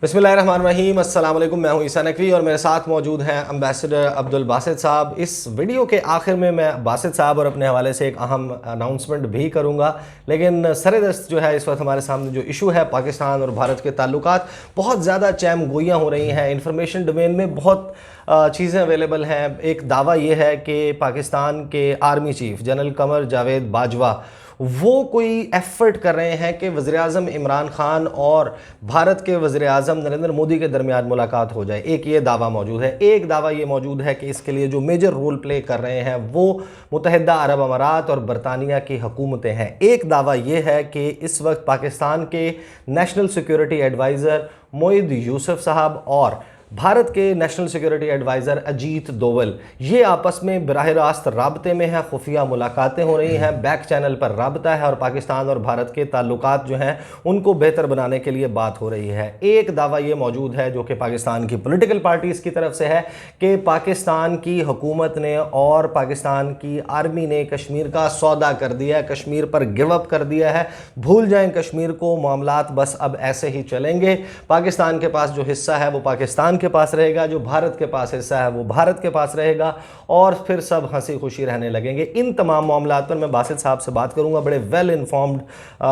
बिस्मिल्लाहिर्रहमानिर्रहीम, अस्सलाम वालेकुम। मैं हूं ईसा नकवी और मेरे साथ मौजूद हैं एम्बेसडर अब्दुल बासित साहब। इस वीडियो के आखिर में मैं बासित साहब और अपने हवाले से एक अहम अनाउंसमेंट भी करूंगा, लेकिन सरेदस्त जो है इस वक्त हमारे सामने जो इशू है पाकिस्तान और भारत के ताल्लुकात, बहुत ज़्यादा चैम गोइयाँ हो रही हैं। इंफॉर्मेशन डोमेन में बहुत चीज़ें अवेलेबल हैं। एक दावा ये है कि पाकिस्तान के army chief general Qamar Javed Bajwa वो कोई एफर्ट कर रहे हैं कि वज़ीर-ए-आज़म इमरान खान और भारत के वज़ीर-ए-आज़म नरेंद्र मोदी के दरमियान मुलाकात हो जाए। एक ये दावा मौजूद है। एक दावा ये मौजूद है कि इसके लिए जो मेजर रोल प्ले कर रहे हैं वो मुत्तहिदा अरब अमारात और बरतानिया की हुकूमतें हैं। एक दावा ये है कि इस वक्त पाकिस्तान के national security adviser Moeed Yusuf साहब और भारत के national security adviser Ajit Doval ये आपस में बराह रास्त राबते में हैं। खुफिया मुलाकातें हो रही हैं, बैक चैनल पर राबता है और पाकिस्तान और भारत के ताल्लुकात जो हैं उनको बेहतर बनाने के लिए बात हो रही है। एक दावा ये मौजूद है जो कि पाकिस्तान की पॉलिटिकल पार्टीज़ की तरफ से है कि पाकिस्तान की हुकूमत ने और पाकिस्तान की आर्मी ने कश्मीर का सौदा कर दिया है, कश्मीर पर गिव अप कर दिया है। भूल जाएं कश्मीर को, मामलात बस अब ऐसे ही चलेंगे। पाकिस्तान के पास जो हिस्सा है वो पाकिस्तान के पास रहेगा, जो भारत के पास हिस्सा है वो भारत के पास रहेगा और फिर सब हंसी खुशी रहने लगेंगे। इन तमाम मामलात पर मैं बासित साहब से बात करूंगा। बड़े वेल इन्फॉर्म्ड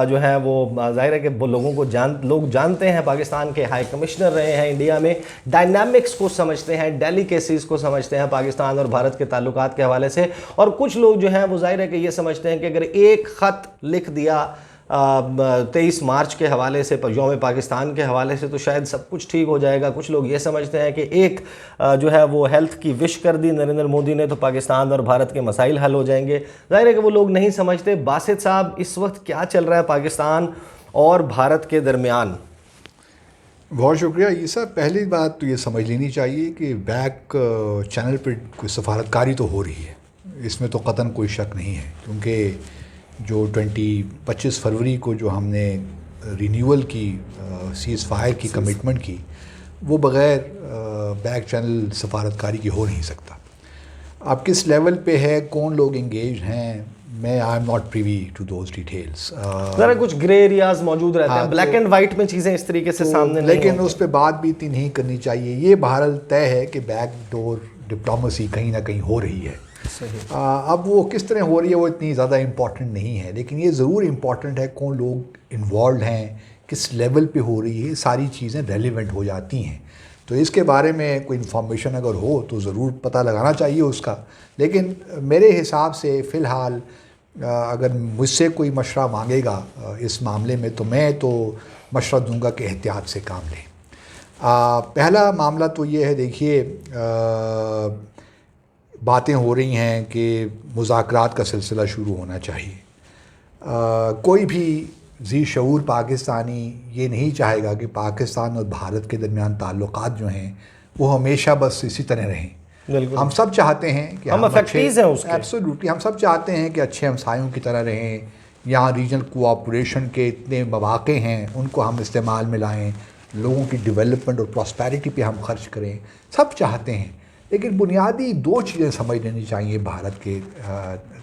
जो है वो जाहिर है कि वो लोगों को लोग जानते हैं। पाकिस्तान के हाई कमिश्नर रहे हैं इंडिया में, डायनामिक्स को समझते हैं, डेलिकेसीज को समझते हैं पाकिस्तान और भारत के ताल्लुकात के हवाले से। और कुछ लोग जो हैं वो जाहिर है कि ये समझते हैं कि अगर एक ख़त लिख दिया 23 मार्च के हवाले से, यौम पाकिस्तान के हवाले से, तो शायद सब कुछ ठीक हो जाएगा। कुछ लोग ये समझते हैं कि एक जो है वो हेल्थ की विश कर दी नरेंद्र मोदी ने तो पाकिस्तान और भारत के मसाइल हल हो जाएंगे। ज़ाहिर है कि वो लोग नहीं समझते। बासित साहब, इस वक्त क्या चल रहा है पाकिस्तान और भारत के दरमियान? बहुत शुक्रिया ईसा। पहली बात तो ये समझ लेनी चाहिए कि बैक चैनल पर कोई सफारतकारी तो हो रही है, इसमें तो कतन कोई शक नहीं है। क्योंकि जो 25 फरवरी को जो हमने रिन्यूअल की सीज़ फायर की कमिटमेंट की, वो बग़ैर बैक चैनल सफारतकारी की हो नहीं सकता। अब किस लेवल पे है, कौन लोग इंगेज हैं, मैं I am not privy to those details. ज़रा कुछ ग्रे एरियाज मौजूद रहते हैं, ब्लैक एंड वाइट में चीज़ें इस तरीके से सामने नहीं, लेकिन उस पर बात भी इतनी नहीं करनी चाहिए। ये बहरहाल तय है कि बैक डोर डिप्लोमेसी कहीं ना कहीं हो रही है। अब वो किस तरह हो रही है वो इतनी ज़्यादा इम्पॉर्टेंट नहीं है, लेकिन ये ज़रूर इम्पॉर्टेंट है कौन लोग इन्वॉल्व हैं, किस लेवल पे हो रही है, सारी चीज़ें रेलिवेंट हो जाती हैं। तो इसके बारे में कोई इन्फॉर्मेशन अगर हो तो ज़रूर पता लगाना चाहिए उसका। लेकिन मेरे हिसाब से फ़िलहाल अगर मुझसे कोई मशवरा मांगेगा इस मामले में तो मैं तो मशवरा दूंगा कि एहतियात से काम लें। पहला मामला तो ये है, देखिए बातें हो रही हैं कि मुज़ाकरात का सिलसिला शुरू होना चाहिए। कोई भी ज़ी शऊर पाकिस्तानी ये नहीं चाहेगा कि पाकिस्तान और भारत के दरमियान ताल्लुकात जो हैं वो हमेशा बस इसी तरह रहें। हम सब चाहते हैं कि हम अच्छे, एब्सोल्युटली हम सब चाहते हैं कि अच्छे हमसायों की तरह रहें। यहाँ रीजनल कोऑपरेशन के इतने मौक़े हैं, उनको हम इस्तेमाल में लाएँ, लोगों की डेवलपमेंट और प्रॉस्पेरिटी पे हम खर्च करें, सब चाहते हैं। लेकिन बुनियादी दो चीज़ें समझ लेनी चाहिए भारत के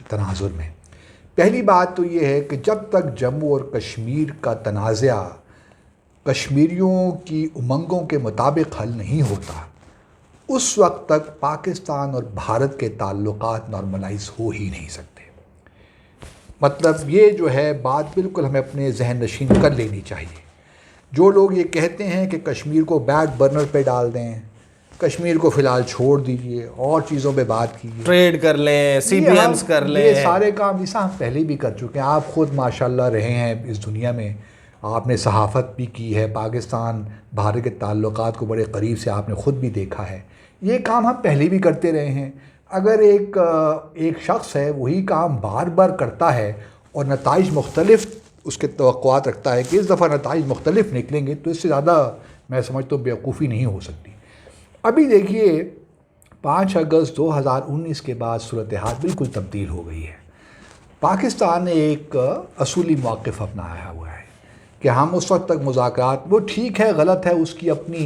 तनाजुर में। पहली बात तो ये है कि जब तक जम्मू और कश्मीर का तनाज़ा कश्मीरियों की उमंगों के मुताबिक हल नहीं होता, उस वक्त तक पाकिस्तान और भारत के ताल्लुकात नॉर्मलाइज हो ही नहीं सकते। मतलब ये जो है बात बिल्कुल हमें अपने जहन नशीन कर लेनी चाहिए। जो लोग ये कहते हैं कि कश्मीर को बैक बर्नर पे डाल दें, कश्मीर को फ़िलहाल छोड़ दीजिए और चीज़ों पे बात कीजिए, ट्रेड कर लें, CBMs कर लें, ये सारे काम जैसा हम पहले भी कर चुके हैं। आप ख़ुद माशाल्लाह रहे हैं इस दुनिया में, आपने सहाफ़त भी की है, पाकिस्तान भारत के ताल्लुकात को बड़े करीब से आपने ख़ुद भी देखा है। ये काम हम पहले भी करते रहे हैं। अगर एक शख्स है वही काम बार बार करता है और नताइज मुख्तलिफ उसके तवक्कुआत रखता है कि इस दफ़ा नताइज मुख्तलिफ निकलेंगे, तो इससे ज़्यादा मैं समझता हूँ बेवकूफ़ी नहीं हो सकती। अभी देखिए 5 अगस्त 2019 के बाद सूरत हाल बिल्कुल तब्दील हो गई है। पाकिस्तान ने एक असूली मौक़िफ़ अपनाया हुआ है कि हम उस वक्त तक मुज़ाकरात, वो ठीक है गलत है उसकी अपनी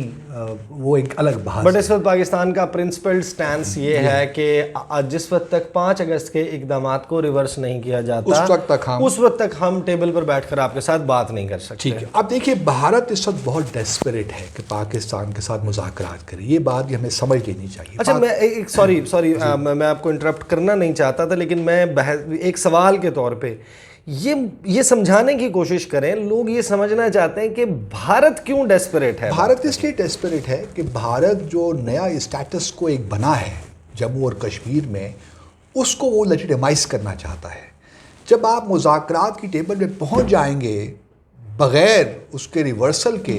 वो एक अलग बहस। बट इस वक्त पाकिस्तान का प्रिंसिपल स्टैंस ये है कि जिस वक्त तक 5 अगस्त के इकदामात को रिवर्स नहीं किया जाता उस वक्त तक हम टेबल पर बैठकर आपके साथ बात नहीं कर सकते। ठीक है, अब देखिए भारत इस वक्त बहुत डेस्परेट है कि पाकिस्तान के साथ मुज़ाकरात करे, ये बात भी हमें समझ लेनी चाहिए। अच्छा, मैं एक सॉरी मैं आपको इंटरप्ट करना नहीं चाहता था, लेकिन मैं एक सवाल के तौर पे ये समझाने की कोशिश करें, लोग ये समझना चाहते हैं कि भारत क्यों डेस्परेट है। भारत इसलिए डेस्परेट है कि भारत जो नया स्टेटस को एक बना है जम्मू और कश्मीर में, उसको वो लेजिटिमाइज करना चाहता है। जब आप मुज़ाकरात की टेबल पे पहुंच जाएंगे बग़ैर उसके रिवर्सल के,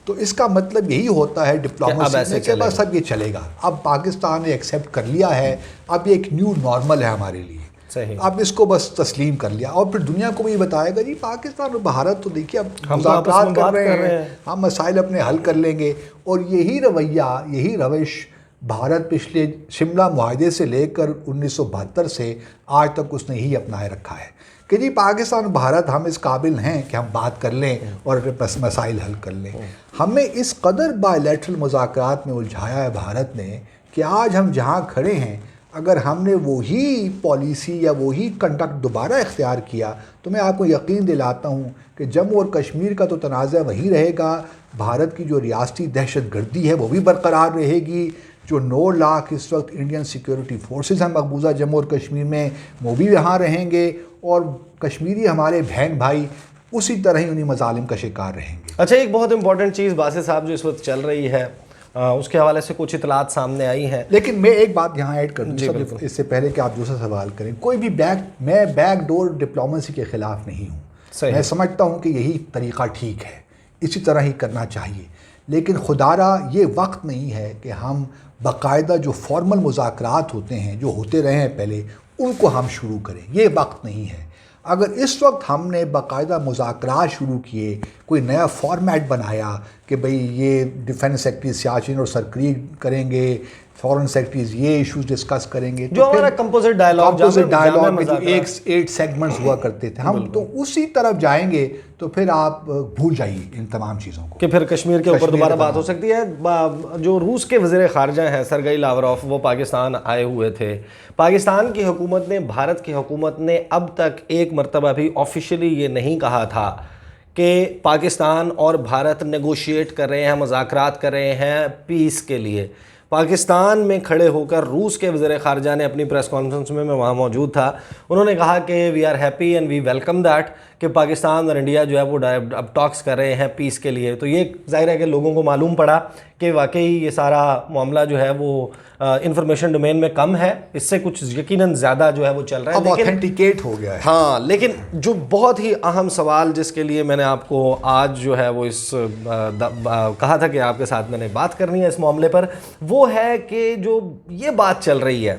तो इसका मतलब यही होता है डिप्लोमेसी के बस अब ये चलेगा, अब पाकिस्तान ने एक्सेप्ट कर लिया है, अब ये एक न्यू नॉर्मल है हमारे लिए, अब इसको बस तस्लीम कर लिया। और फिर दुनिया को भी बताएगा जी पाकिस्तान और भारत तो देखिए अब मुज़ाकरात कर रहे हैं, हम मसाइल अपने हल कर लेंगे। और यही रवैया, यही रविश भारत पिछले शिमला मुआहदे से लेकर 1972 से आज तक उसने ही अपनाए रखा है कि जी पाकिस्तान भारत हम इस काबिल हैं कि हम बात कर लें और मसाइल हल कर लें। हमें इस कदर बायलैटरल मुज़ाकरात में उलझाया है भारत ने कि आज हम जहाँ खड़े हैं, अगर हमने वही पॉलिसी या वही कंडक्ट दोबारा इख्तियार किया तो मैं आपको यकीन दिलाता हूँ कि जम्मू और कश्मीर का तो तनाज़ा वही रहेगा, भारत की जो रियासती दहशत गर्दी है वो भी बरकरार रहेगी, जो 9 लाख इस वक्त इंडियन सिक्योरिटी फोर्सेस हैं मकबूजा जम्मू और कश्मीर में, वो भी यहाँ रहेंगे, और कश्मीरी हमारे बहन भाई उसी तरह ही उन्हीं मजालिम का शिकार रहेंगे। अच्छा, एक बहुत इंपॉर्टेंट चीज़ बासित साहब जो इस वक्त चल रही है, उसके हवाले से कुछ इतलात सामने आई हैं, लेकिन मैं एक बात यहाँ ऐड कर दूँ इससे पहले कि आप दूसरा सवाल करें। कोई भी मैं बैकडोर डिप्लोमेसी के ख़िलाफ़ नहीं हूँ, मैं समझता हूँ कि यही तरीक़ा ठीक है, इसी तरह ही करना चाहिए, लेकिन खुदारा ये वक्त नहीं है कि हम बाकायदा जो फॉर्मल मुज़ाकरात होते हैं, जो होते रहे हैं पहले, उनको हम शुरू करें, ये वक्त नहीं है। अगर इस वक्त हमने बाकायदा मुज़ाकरात शुरू किए, कोई नया फॉर्मेट बनाया कि भाई ये डिफेंस सेक्रेटरी सियाचिन और सरक्रीक करेंगे, फॉरेन सेक्रेटरीज ये इश्यूज डिस्कस करेंगे, जो हमारा कंपोजिट डायलॉग में जो 8 सेगमेंट्स हुआ करते थे, हम तो उसी तरफ जाएंगे, तो फिर आप भूल जाइए इन तमाम चीज़ों को कि फिर कश्मीर के ऊपर दोबारा बात हो सकती है। जो रूस के वज़ीर ख़ारजा हैं सरगई लावरोफ, वो पाकिस्तान आए हुए थे। पाकिस्तान की हुकूमत ने, भारत की हुकूमत ने अब तक एक मरतबा भी ऑफिशियली ये नहीं कहा था कि पाकिस्तान और भारत नेगोशिएट कर रहे हैं, मुज़ाकरात कर रहे हैं पीस के लिए। पाकिस्तान में खड़े होकर रूस के वज़ीर ख़ारजा ने अपनी प्रेस कॉन्फ्रेंस में मैं वहाँ मौजूद था, उन्होंने कहा कि we are happy and we welcome that कि पाकिस्तान और इंडिया जो है वो अब टॉक्स कर रहे हैं पीस के लिए। तो ये ज़ाहिर है कि लोगों को मालूम पड़ा कि वाकई ये सारा मामला जो है वो इंफॉर्मेशन डोमेन में कम है, इससे कुछ यकीनन ज़्यादा जो है वो चल रहा है, अब ऑथेंटिकेट हो गया है। हाँ, लेकिन जो बहुत ही अहम सवाल जिसके लिए मैंने आपको आज जो है वो कहा था कि आपके साथ मैंने बात करनी है इस मामले पर, वो है कि जो ये बात चल रही है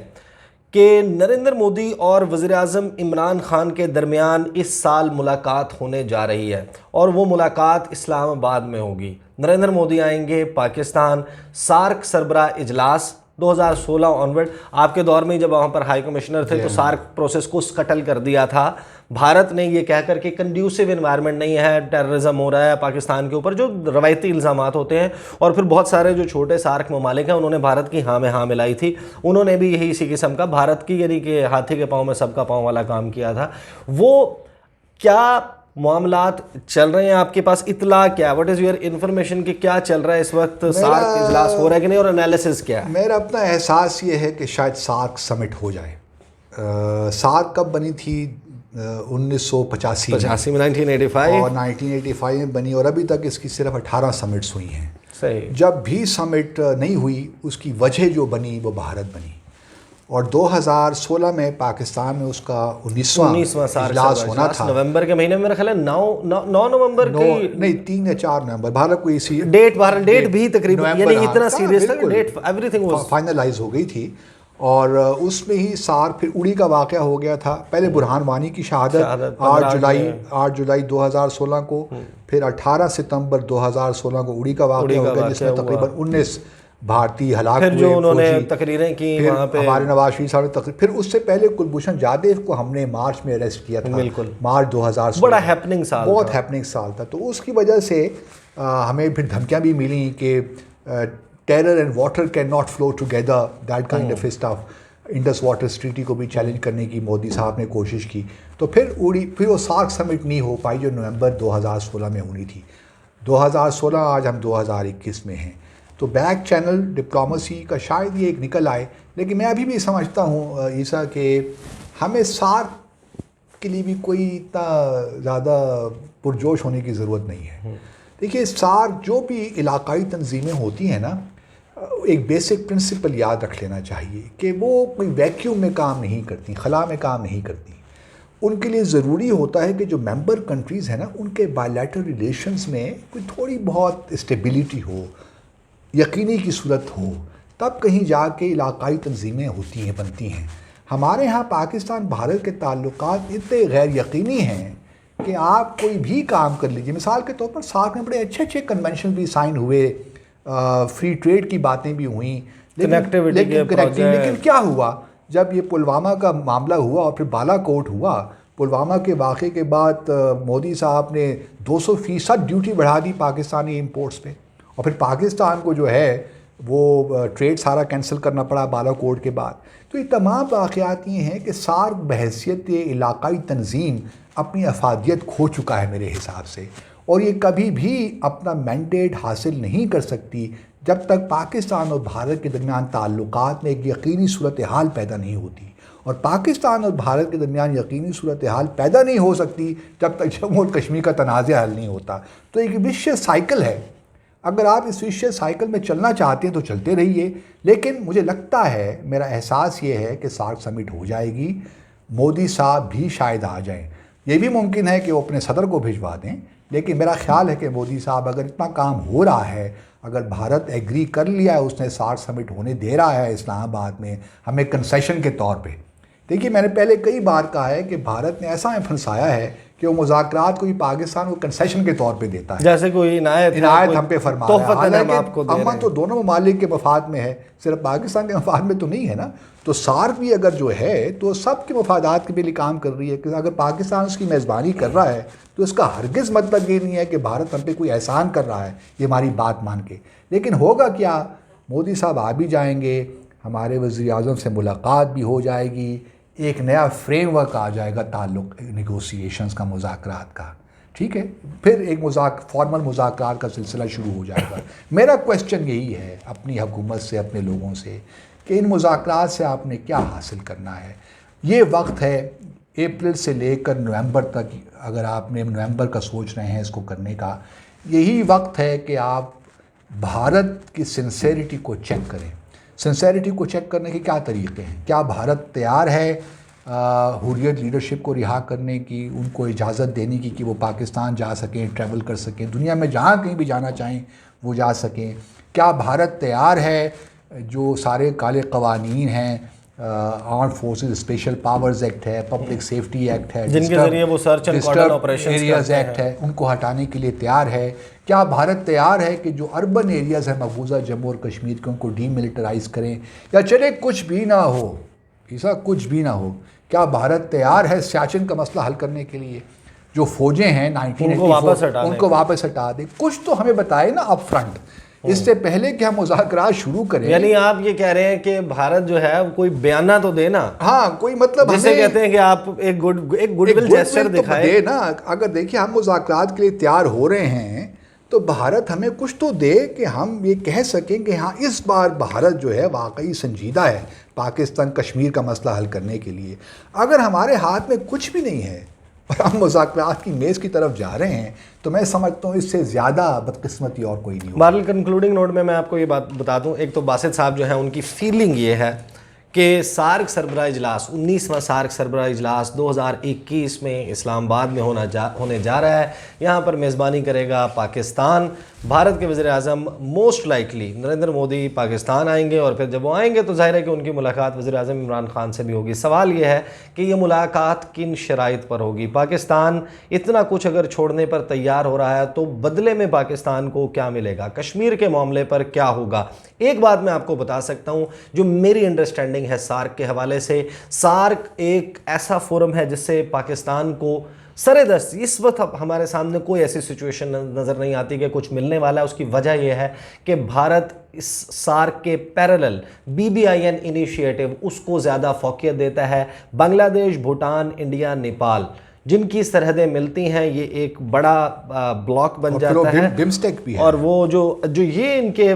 कि नरेंद्र मोदी और वज़ीर-ए-आज़म इमरान खान के दरमियान इस साल मुलाकात होने जा रही है, और वो मुलाकात इस्लामाबाद में होगी। नरेंद्र मोदी आएंगे पाकिस्तान, सार्क सरबरा इजलास 2016 ऑनवर्ड, आपके दौर में जब वहाँ पर हाई कमिश्नर थे तो सार्क प्रोसेस को स्कटल कर दिया था भारत ने, ये कहकर कि कंड्यूसिव इन्वायरमेंट नहीं है, टेररिज्म हो रहा है पाकिस्तान के ऊपर, जो रवायती इल्ज़ामात होते हैं। और फिर बहुत सारे जो छोटे सार्क ममालिक हैं उन्होंने भारत की हाँ में हाँ मिलाई थी, उन्होंने भी यही इसी किस्म का भारत की यानी कि हाथी के पाँव में सबका पाँव वाला काम किया था। वो क्या मामलात चल रहे हैं आपके पास, इतला क्या, व्हाट इज़ योर इन्फॉर्मेशन कि क्या चल रहा है इस वक्त, सार्क इजलास हो रहा है कि नहीं, और एनालिसिस क्या है? मेरा अपना एहसास ये है कि शायद सार्क समिट हो जाए। सार्क कब बनी थी? 1985 में 1985 और 1985 में बनी, और अभी तक इसकी सिर्फ 18 समिट्स हुई हैं। सही। जब भी समिट नहीं हुई उसकी वजह जो बनी वो भारत बनी, और 2016 में पाकिस्तान में उसका 19वां इजलास होना था। नवंबर के महीने में मेरा ख्याल है 9 नवंबर की नहीं 3 या 4 नवंबर, भारत को इसी डेट भी तकरीबन यानी इतना सीरियस था कि डेट एवरीथिंग वाज फाइनलाइज हो गई थी। और उसमें ही सार्क, फिर उड़ी का वाक़या हो गया था, पहले बुरहान वानी की शहादत 8 जुलाई 2016 को, फिर 18 सितंबर 2016 को उड़ी का वाक़या हो गया जिसमें तकरीबन 19 भारतीय हलाक फिर हुए, जो उन्होंने फौजी, तकरीरें की फिर वहाँ पे, हमारे नवाज शरीफ साहब ने तकरीर, फिर उससे पहले कुलभूषण जादेव को हमने मार्च में अरेस्ट किया था। बिल्कुल, मार्च 2016, बड़ा हैपनिंग साल बहुत था। हैपनिंग साल था। तो उसकी वजह से हमें फिर धमकियाँ भी मिली कि terror and water can not flow together, that kind of stuff. Indus water treaty को भी चैलेंज करने की मोदी साहब ने कोशिश की। तो फिर वो सार्क समिट नहीं हो पाई जो नवंबर 2016 में होनी थी। 2016, आज हम 2021 में हैं। तो बैक चैनल डिप्लोमेसी का शायद ये एक निकल आए, लेकिन मैं अभी भी समझता हूँ ईसा कि हमें सार्क के लिए भी कोई इतना ज़्यादा पुरजोश होने की ज़रूरत नहीं है। देखिए, सार्क जो भी इलाकाई तंजीमें होती हैं ना, एक बेसिक प्रिंसिपल याद रख लेना चाहिए कि वो कोई वैक्यूम में काम नहीं करती, खला में काम नहीं करती। उनके लिए ज़रूरी होता है कि जो मेंबर कंट्रीज़ हैं ना, उनके बायलैटरल रिलेशंस में कोई थोड़ी बहुत स्टेबिलिटी हो, यकीनी की सूरत हो, तब कहीं जाके इलाकाई तंजीमें होती हैं, बनती हैं। हमारे यहाँ पाकिस्तान भारत के ताल्लुकात इतने गैर यकीनी हैं कि आप कोई भी काम कर लीजिए। मिसाल के तौर पर सार्क में बड़े अच्छे अच्छे कन्वेंशन भी साइन हुए, फ्री ट्रेड की बातें भी हुई, लेकिन क्या हुआ जब ये पुलवामा का मामला हुआ और फिर बालाकोट हुआ। पुलवामा के वाक़े के बाद मोदी साहब ने 200% ड्यूटी बढ़ा दी पाकिस्तानी इंपोर्ट्स पे, और फिर पाकिस्तान को जो है वो ट्रेड सारा कैंसिल करना पड़ा बालाकोट के बाद। तो ये तमाम वाक़यात ये हैं कि सार्क बहैसियत इलाकाई तंजीम अपनी अफादियत खो चुका है मेरे हिसाब से, और ये कभी भी अपना मैंडेट हासिल नहीं कर सकती जब तक पाकिस्तान और भारत के दरमियान ताल्लुकात में एक यकीनी सूरत हाल पैदा नहीं होती। और पाकिस्तान और भारत के दरमियान यकीनी सूरत हाल पैदा नहीं हो सकती जब तक जम्मू और कश्मीर का तनाज़ा हल नहीं होता। तो एक विशेष साइकिल है। अगर आप इस विशेष साइकिल में चलना चाहते हैं तो चलते रहिए, लेकिन मुझे लगता है, मेरा एहसास ये है कि सार्क समिट हो जाएगी, मोदी साहब भी शायद आ जाएं। ये भी मुमकिन है कि वो अपने सदर को भिजवा दें, लेकिन मेरा ख्याल है कि मोदी साहब, अगर इतना काम हो रहा है, अगर भारत एग्री कर लिया है, उसने सार्क समिट होने दे रहा है इस्लामाबाद में हमें कंसेशन के तौर पे। देखिए, मैंने पहले कई बार कहा है कि भारत ने ऐसा फंसाया है कि वो मुज़ाकरात को भी पाकिस्तान को कंसेशन के तौर पे देता है, जैसे कोई इनायत हम पे फरमा रहा है। हालांकि अमन तो दोनों ममालिक के मफाद में है, सिर्फ पाकिस्तान के मफाद में तो नहीं है ना। तो सार्क भी अगर जो है तो सबके मफादात के लिए काम कर रही है कि अगर पाकिस्तान उसकी मेज़बानी कर रहा है तो इसका हरगिज़ मतलब ये नहीं है कि भारत हम पे कोई एहसान कर रहा है, ये हमारी बात मान के। लेकिन होगा क्या, मोदी साहब आ भी जाएंगे, हमारे वज़ीर-ए-आज़म से मुलाकात भी हो जाएगी, एक नया फ्रेमवर्क आ जाएगा ताल्लुक़ नेगोशिएशंस का, मुज़ाकरात का, ठीक है। फिर एक फॉर्मल मुज़ाकरात का सिलसिला शुरू हो जाएगा। मेरा क्वेश्चन यही है अपनी हुकूमत से, अपने लोगों से, कि इन मुज़ाकरात से आपने क्या हासिल करना है। ये वक्त है अप्रैल से लेकर नवंबर तक, अगर आपने नवंबर का सोच रहे हैं इसको करने का, यही वक्त है कि आप भारत की सिंसेरिटी को चेक करें। सिंसेरिटी को चेक करने के क्या तरीके हैं? क्या भारत तैयार है हुर्रियत लीडरशिप को रिहा करने की, उनको इजाज़त देने की कि वो पाकिस्तान जा सकें, ट्रैवल कर सकें, दुनिया में जहाँ कहीं भी जाना चाहें वो जा सकें? क्या भारत तैयार है जो सारे काले क़वानीन हैं, armed forces special powers act है, पब्लिक सेफ्टी एक्ट है, जिनके जरिए वो search and cordon operations areas act है, उनको हटाने के लिए तैयार है? क्या भारत तैयार है कि जो अर्बन एरियाज़ हैं मकबूजा जम्मू और कश्मीर के, उनको डीमिलिटराइज करें? या चले कुछ भी ना हो, ऐसा कुछ भी ना हो, क्या भारत तैयार है सियाचिन का मसला हल करने के लिए? जो फौजें हैं 1984 उनको वापस हटा दें। कुछ तो हमें बताए ना अप फ्रंट, इससे पहले कि हम मुज़ाकरात शुरू करें। यानी आप ये कह रहे हैं कि भारत जो है कोई बयाना तो देना, हाँ, कोई मतलब जिसे कहते हैं कि आप एक गुडविल जेस्चर दिखाएं दे ना। अगर देखिए हम मुज़ाकरात के लिए तैयार हो रहे हैं तो भारत हमें कुछ तो दे कि हम ये कह सकें कि हाँ, इस बार भारत जो है वाकई संजीदा है पाकिस्तान कश्मीर का मसला हल करने के लिए। अगर हमारे हाथ में कुछ भी नहीं है और हम मुज़ाकरात की मेज़ की तरफ जा रहे हैं तो मैं समझता हूँ इससे ज़्यादा बदकिस्मती और कोई नहीं। बहरहाल कंक्लूडिंग नोट में मैं आपको ये बात बता दूँ, एक तो बासित साहब जो है उनकी फीलिंग ये है कि सार्क सरबराह इजलास 19वां सार्क सरबराह इजलास 2021 में इस्लामाबाद में होने जा रहा है। यहाँ पर मेज़बानी करेगा पाकिस्तान। भारत के वज़ीर आज़म मोस्ट लाइकली नरेंद्र मोदी पाकिस्तान आएंगे और फिर जब वो आएंगे तो जाहिर है कि उनकी मुलाकात वज़ीर आज़म इमरान खान से भी होगी। सवाल ये है कि ये मुलाकात किन शराइत पर होगी। पाकिस्तान इतना कुछ अगर छोड़ने पर तैयार हो रहा है तो बदले में पाकिस्तान को क्या मिलेगा, कश्मीर के मामले पर क्या होगा। एक बात मैं आपको बता सकता हूँ जो मेरी अंडरस्टैंडिंग है सार्क के हवाले से, सार्क एक ऐसा फोरम है जिससे पाकिस्तान को सरेदस्त इस वक्त हमारे सामने कोई ऐसी सिचुएशन नज़र नहीं आती कि कुछ मिलने वाला है। उसकी वजह यह है कि भारत इस सार्क के पैरेलल BBIN इनिशिएटिव उसको ज़्यादा फोकियत देता है। बांग्लादेश, भूटान, इंडिया, नेपाल जिनकी सरहदें मिलती हैं, ये एक बड़ा ब्लॉक बन जाता है। बिम्स्टेक भी है। और वो जो ये इनके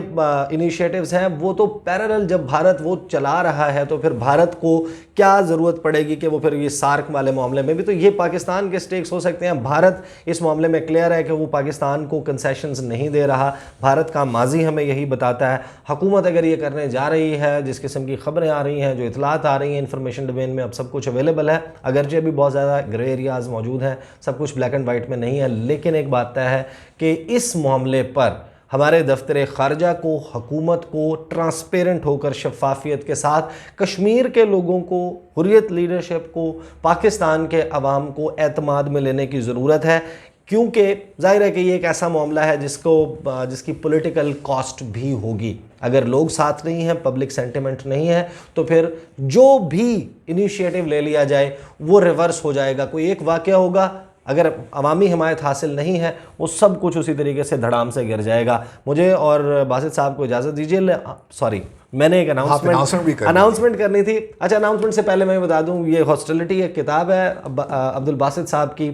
इनिशिएटिव्स हैं वो तो पैरेलल जब भारत वो चला रहा है तो फिर भारत को क्या ज़रूरत पड़ेगी कि वो फिर ये सार्क वाले मामले में भी तो ये पाकिस्तान के स्टेक्स हो सकते हैं। भारत इस मामले में क्लियर है कि वो पाकिस्तान को कंसेशंस नहीं दे रहा। भारत का माजी हमें यही बताता है। हुकूमत अगर ये करने जा रही है, जिस किस्म की खबरें आ रही हैं, जो इतलात आ रही हैं, इंफॉर्मेशन डोमेन में अब सब कुछ अवेलेबल है, अगरचे अभी बहुत ज़्यादा ग्रे एरियाज मौजूद हैं, सब कुछ ब्लैक एंड वाइट में नहीं है, लेकिन एक बात तय है कि इस मामले पर हमारे दफ्तर खारजा को, हुकूमत को ट्रांसपेरेंट होकर शफाफियत के साथ कश्मीर के लोगों को, हुर्रियत लीडरशिप को, पाकिस्तान के अवाम को एतमाद में लेने की ज़रूरत है, क्योंकि जाहिर है कि ये एक ऐसा मामला है जिसकी पॉलिटिकल कॉस्ट भी होगी। अगर लोग साथ नहीं हैं, पब्लिक सेंटिमेंट नहीं है, तो फिर जो भी इनिशिएटिव ले लिया जाए वो रिवर्स हो जाएगा। कोई एक वाक़या होगा, अगर अवामी हिमायत हासिल नहीं है वो सब कुछ उसी तरीके से धड़ाम से गिर जाएगा। मुझे और बासित साहब को इजाज़त दीजिए। सॉरी, मैंने एक अनाउंसमेंट करनी थी। अच्छा, अनाउंसमेंट से पहले मैं बता दूं, ये हॉस्टिलिटी एक किताब है अब्दुल बासित साहब की,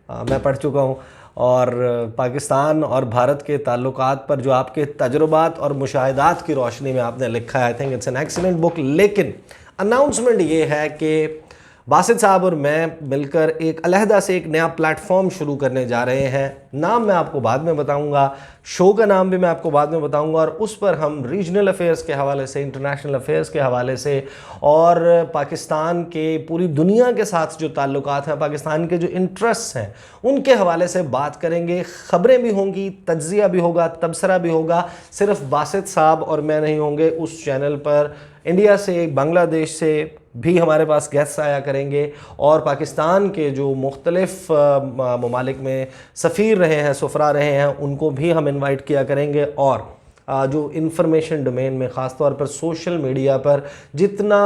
मैं पढ़ चुका हूँ, और पाकिस्तान और भारत के ताल्लुकात पर जो आपके तजुर्बात और मुशाहिदात की रोशनी में आपने लिखा है, I think it's an excellent book. लेकिन अनाउंसमेंट ये है कि बासित साहब और मैं मिलकर एक अलहदा से एक नया प्लेटफॉर्म शुरू करने जा रहे हैं। नाम मैं आपको बाद में बताऊंगा, शो का नाम भी मैं आपको बाद में बताऊंगा, और उस पर हम रीजनल अफेयर्स के हवाले से, इंटरनेशनल अफेयर्स के हवाले से और पाकिस्तान के पूरी दुनिया के साथ जो ताल्लुकात हैं, पाकिस्तान के जो इंटरेस्ट हैं, उनके हवाले से बात करेंगे। ख़बरें भी होंगी, तज्ज़िया भी होगा, तबसरा भी होगा। सिर्फ बासित साहब और मैं नहीं होंगे उस चैनल पर, इंडिया से, बांग्लादेश से भी हमारे पास गेस्ट आया करेंगे, और पाकिस्तान के जो मुख्तलिफ ममालिक में सफ़ीर रहे हैं, सफ़रा रहे हैं, उनको भी हम इनवाइट किया करेंगे। और जो इंफॉर्मेशन डोमेन में ख़ास तौर पर सोशल मीडिया पर जितना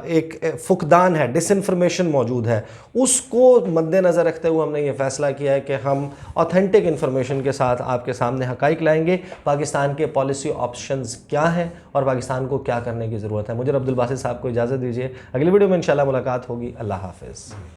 एक फुकदान है, डिसइंफॉर्मेशन मौजूद है, उसको मद्देनज़र रखते हुए हमने ये फ़ैसला किया है कि हम ऑथेंटिक इन्फॉर्मेशन के साथ आपके सामने हक़ाइक़ लाएंगे। पाकिस्तान के पॉलिसी ऑप्शंस क्या हैं और पाकिस्तान को क्या करने की ज़रूरत है। मुझे अब्दुल बासित साहब को इजाज़त दीजिए। अगली वीडियो में इंशाल्लाह मुलाकात होगी। अल्लाह हाफ़िज़।